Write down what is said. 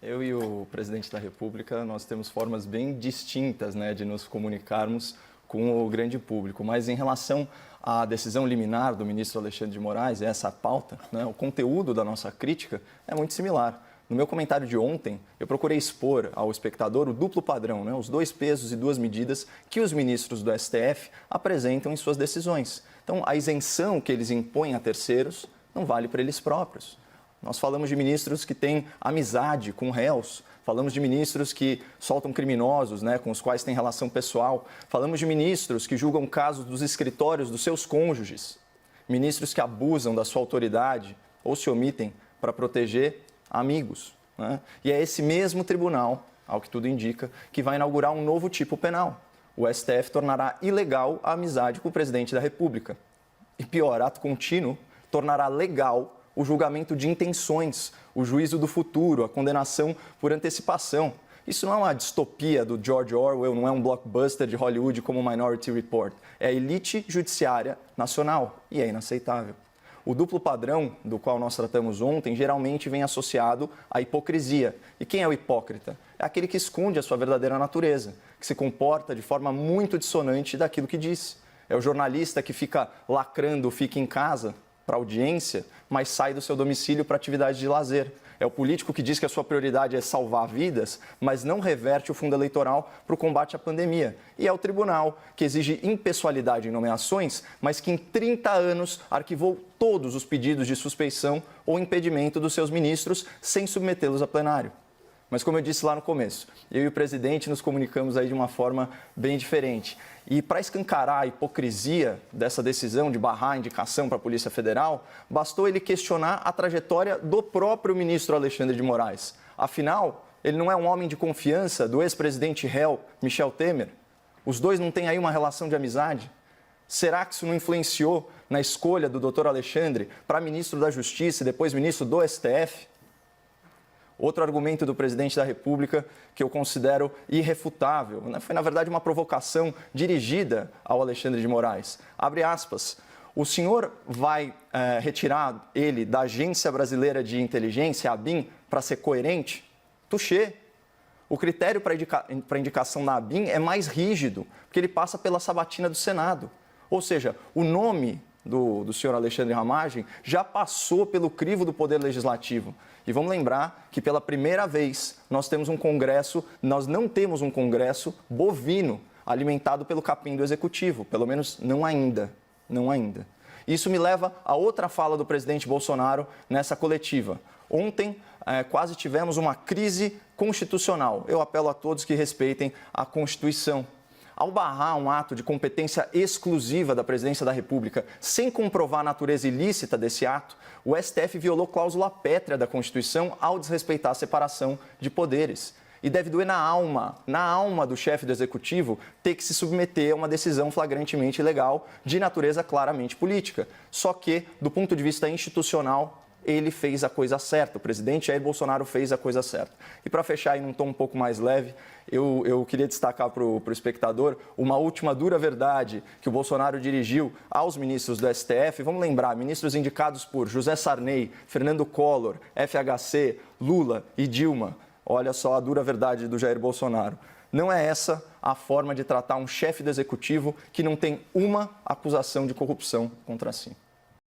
Eu e o presidente da República, nós temos formas bem distintas, né, de nos comunicarmos com o grande público. Mas em relação à decisão liminar do ministro Alexandre de Moraes, essa pauta, né, o conteúdo da nossa crítica é muito similar. No meu comentário de ontem, eu procurei expor ao espectador o duplo padrão, né, os dois pesos e duas medidas que os ministros do STF apresentam em suas decisões. Então, a isenção que eles impõem a terceiros não vale para eles próprios. Nós falamos de ministros que têm amizade com réus, falamos de ministros que soltam criminosos, né, com os quais têm relação pessoal, falamos de ministros que julgam casos dos escritórios dos seus cônjuges, ministros que abusam da sua autoridade ou se omitem para proteger amigos, né? E é esse mesmo tribunal, ao que tudo indica, que vai inaugurar um novo tipo penal. O STF tornará ilegal a amizade com o presidente da República. E pior, ato contínuo tornará legal o julgamento de intenções, o juízo do futuro, a condenação por antecipação. Isso não é uma distopia do George Orwell, não é um blockbuster de Hollywood como o Minority Report. É a elite judiciária nacional e é inaceitável. O duplo padrão, do qual nós tratamos ontem, geralmente vem associado à hipocrisia. E quem é o hipócrita? É aquele que esconde a sua verdadeira natureza, que se comporta de forma muito dissonante daquilo que diz. É o jornalista que fica lacrando, fica em casa para audiência, mas sai do seu domicílio para atividade de lazer. É o político que diz que a sua prioridade é salvar vidas, mas não reverte o fundo eleitoral para o combate à pandemia. E é o tribunal que exige impessoalidade em nomeações, mas que em 30 anos arquivou todos os pedidos de suspeição ou impedimento dos seus ministros sem submetê-los a plenário. Mas como eu disse lá no começo, eu e o presidente nos comunicamos aí de uma forma bem diferente. E para escancarar a hipocrisia dessa decisão de barrar a indicação para a Polícia Federal, bastou ele questionar a trajetória do próprio ministro Alexandre de Moraes. Afinal, ele não é um homem de confiança do ex-presidente réu Michel Temer? Os dois não têm aí uma relação de amizade? Será que isso não influenciou na escolha do doutor Alexandre para ministro da Justiça e depois ministro do STF? Outro argumento do presidente da República que eu considero irrefutável, né? Foi, na verdade, uma provocação dirigida ao Alexandre de Moraes. Abre aspas. O senhor vai retirar ele da Agência Brasileira de Inteligência, a ABIN, para ser coerente? Touché. O critério para indicação da ABIN é mais rígido, porque ele passa pela sabatina do Senado. Ou seja, o nome do senhor Alexandre Ramagem já passou pelo crivo do Poder Legislativo. E vamos lembrar que pela primeira vez nós não temos um Congresso bovino alimentado pelo capim do Executivo, pelo menos não ainda. Isso me leva a outra fala do presidente Bolsonaro nessa coletiva. Ontem quase tivemos uma crise constitucional. Eu apelo a todos que respeitem a Constituição. Ao barrar um ato de competência exclusiva da Presidência da República, sem comprovar a natureza ilícita desse ato, o STF violou cláusula pétrea da Constituição ao desrespeitar a separação de poderes. E deve doer na alma do chefe do Executivo ter que se submeter a uma decisão flagrantemente ilegal de natureza claramente política. Só que, do ponto de vista institucional, ele fez a coisa certa, o presidente Jair Bolsonaro fez a coisa certa. E para fechar em um tom um pouco mais leve, eu queria destacar para o espectador uma última dura verdade que o Bolsonaro dirigiu aos ministros do STF. Vamos lembrar, ministros indicados por José Sarney, Fernando Collor, FHC, Lula e Dilma. Olha só a dura verdade do Jair Bolsonaro. Não é essa a forma de tratar um chefe do Executivo que não tem uma acusação de corrupção contra si.